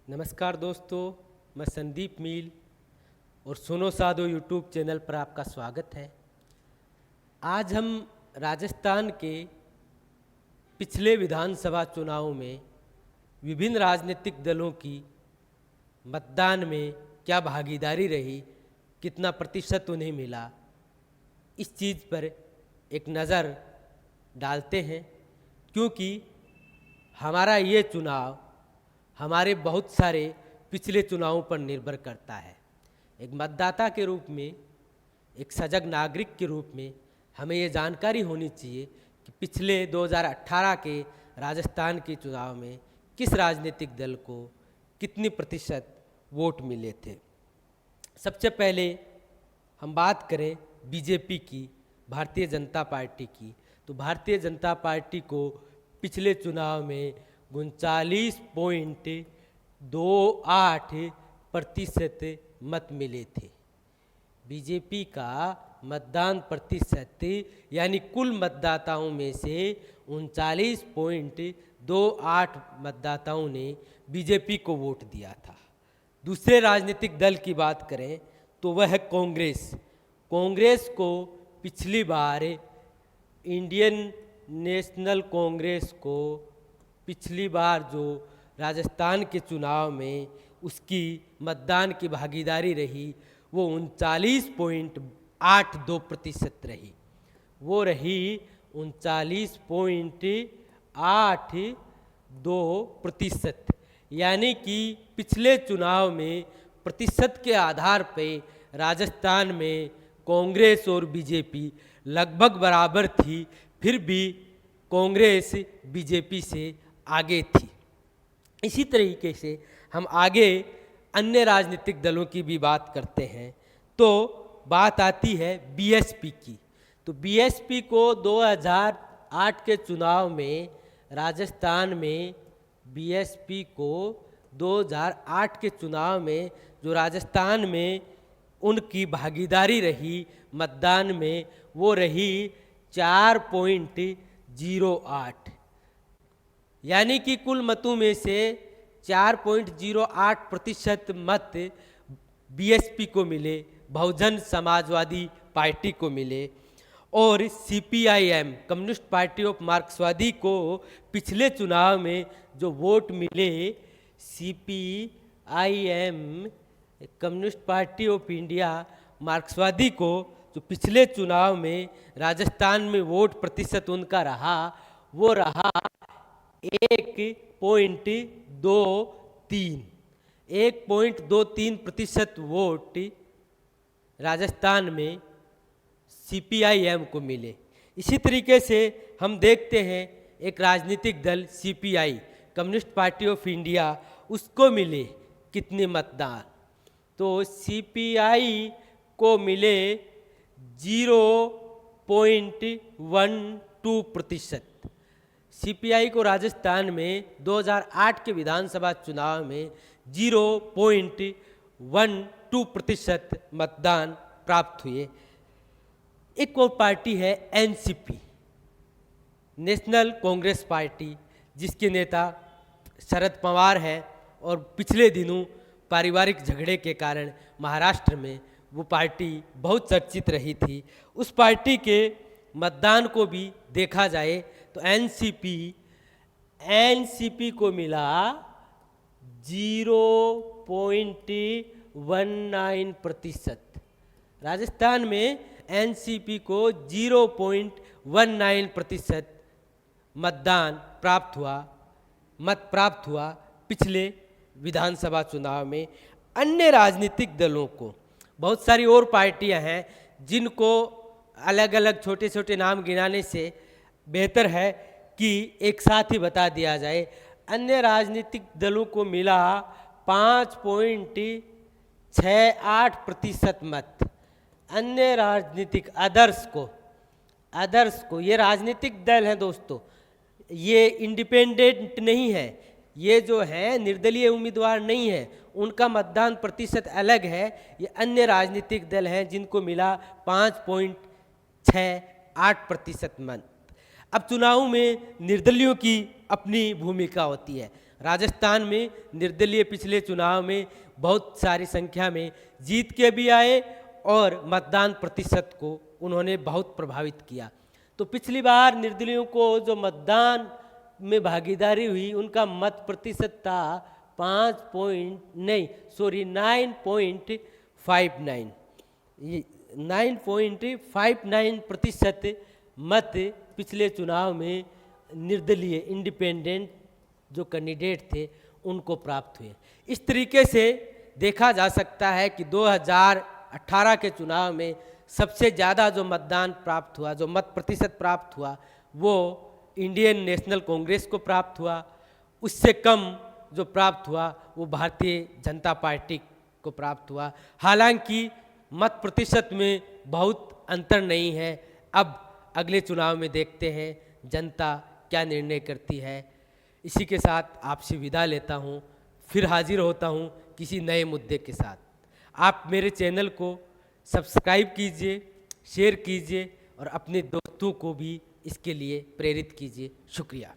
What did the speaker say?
नमस्कार दोस्तों, मैं संदीप मील और सुनो साधो यूट्यूब चैनल पर आपका स्वागत है। आज हम राजस्थान के पिछले विधानसभा चुनाव में विभिन्न राजनीतिक दलों की मतदान में क्या भागीदारी रही, कितना प्रतिशत उन्हें मिला, इस चीज़ पर एक नज़र डालते हैं, क्योंकि हमारा ये चुनाव हमारे बहुत सारे पिछले चुनावों पर निर्भर करता है। एक मतदाता के रूप में, एक सजग नागरिक के रूप में हमें ये जानकारी होनी चाहिए कि पिछले 2018 के राजस्थान के चुनाव में किस राजनीतिक दल को कितनी प्रतिशत वोट मिले थे। सबसे पहले हम बात करें बीजेपी की, भारतीय जनता पार्टी की, तो भारतीय जनता पार्टी को पिछले चुनाव में 39.28% मत मिले थे। बीजेपी का मतदान प्रतिशत यानी कुल मतदाताओं में से 39.28 मतदाताओं ने बीजेपी को वोट दिया था। दूसरे राजनीतिक दल की बात करें तो वह है कांग्रेस। कांग्रेस को पिछली बार इंडियन नेशनल कांग्रेस को पिछली बार जो राजस्थान के चुनाव में उसकी मतदान की भागीदारी रही वो 39.82% रही। वो रही 39.82%, यानी कि पिछले चुनाव में प्रतिशत के आधार पे राजस्थान में कांग्रेस और बीजेपी लगभग बराबर थी, फिर भी कांग्रेस बीजेपी से आगे थी। इसी तरीके से हम आगे अन्य राजनीतिक दलों की भी बात करते हैं तो बात आती है बीएसपी की। तो बीएसपी को 2008 के चुनाव में राजस्थान में बीएसपी को 2008 के चुनाव में जो राजस्थान में उनकी भागीदारी रही मतदान में वो रही 4.08, यानी कि कुल मतों में से 4.08% मत बीएसपी को मिले, बहुजन समाजवादी पार्टी को मिले। और सीपीआईएम, कम्युनिस्ट पार्टी ऑफ मार्क्सवादी को पिछले चुनाव में जो वोट मिले, CPIM communist party of India मार्क्सवादी को जो पिछले चुनाव में राजस्थान में वोट प्रतिशत उनका रहा वो रहा 1.23% वोट राजस्थान में सीपीआईएम को मिले। इसी तरीके से हम देखते हैं एक राजनीतिक दल CPI, communist party of India, उसको मिले कितने मतदान, तो सीपीआई को मिले 0.12%। सीपीआई को राजस्थान में 2008 के विधानसभा चुनाव में 0.12% मतदान प्राप्त हुए। एक और पार्टी है एनसीपी, नेशनल कांग्रेस पार्टी, जिसके नेता शरद पवार हैं और पिछले दिनों पारिवारिक झगड़े के कारण महाराष्ट्र में वो पार्टी बहुत चर्चित रही थी। उस पार्टी के मतदान को भी देखा जाए तो एनसीपी को मिला 0.19%। राजस्थान में एनसीपी को 0.19% मतदान प्राप्त हुआ पिछले विधानसभा चुनाव में। अन्य राजनीतिक दलों को, बहुत सारी और पार्टियां हैं जिनको अलग अलग छोटे छोटे नाम गिनाने से बेहतर है कि एक साथ ही बता दिया जाए। अन्य राजनीतिक दलों को मिला 5.68% मत। अन्य राजनीतिक अदर्स को, ये राजनीतिक दल हैं दोस्तों, ये इंडिपेंडेंट नहीं है, ये जो है निर्दलीय उम्मीदवार नहीं है, उनका मतदान प्रतिशत अलग है। ये अन्य राजनीतिक दल हैं जिनको मिला 5.68% मत। अब चुनाव में निर्दलियों की अपनी भूमिका होती है। राजस्थान में निर्दलीय पिछले चुनाव में बहुत सारी संख्या में जीत के भी आए और मतदान प्रतिशत को उन्होंने बहुत प्रभावित किया। तो पिछली बार निर्दलीयों को जो मतदान में भागीदारी हुई उनका मत प्रतिशत था 9.59% ये 9.59% मत पिछले चुनाव में निर्दलीय इंडिपेंडेंट जो कैंडिडेट थे उनको प्राप्त हुए। इस तरीके से देखा जा सकता है कि 2018 के चुनाव में सबसे ज़्यादा जो मतदान प्राप्त हुआ, जो मत प्रतिशत प्राप्त हुआ, वो इंडियन नेशनल कांग्रेस को प्राप्त हुआ। उससे कम जो प्राप्त हुआ वो भारतीय जनता पार्टी को प्राप्त हुआ। हालांकि मत प्रतिशत में बहुत अंतर नहीं है। अब अगले चुनाव में देखते हैं जनता क्या निर्णय करती है। इसी के साथ आपसे विदा लेता हूँ, फिर हाजिर होता हूँ किसी नए मुद्दे के साथ। आप मेरे चैनल को सब्सक्राइब कीजिए, शेयर कीजिए और अपने दोस्तों को भी इसके लिए प्रेरित कीजिए। शुक्रिया।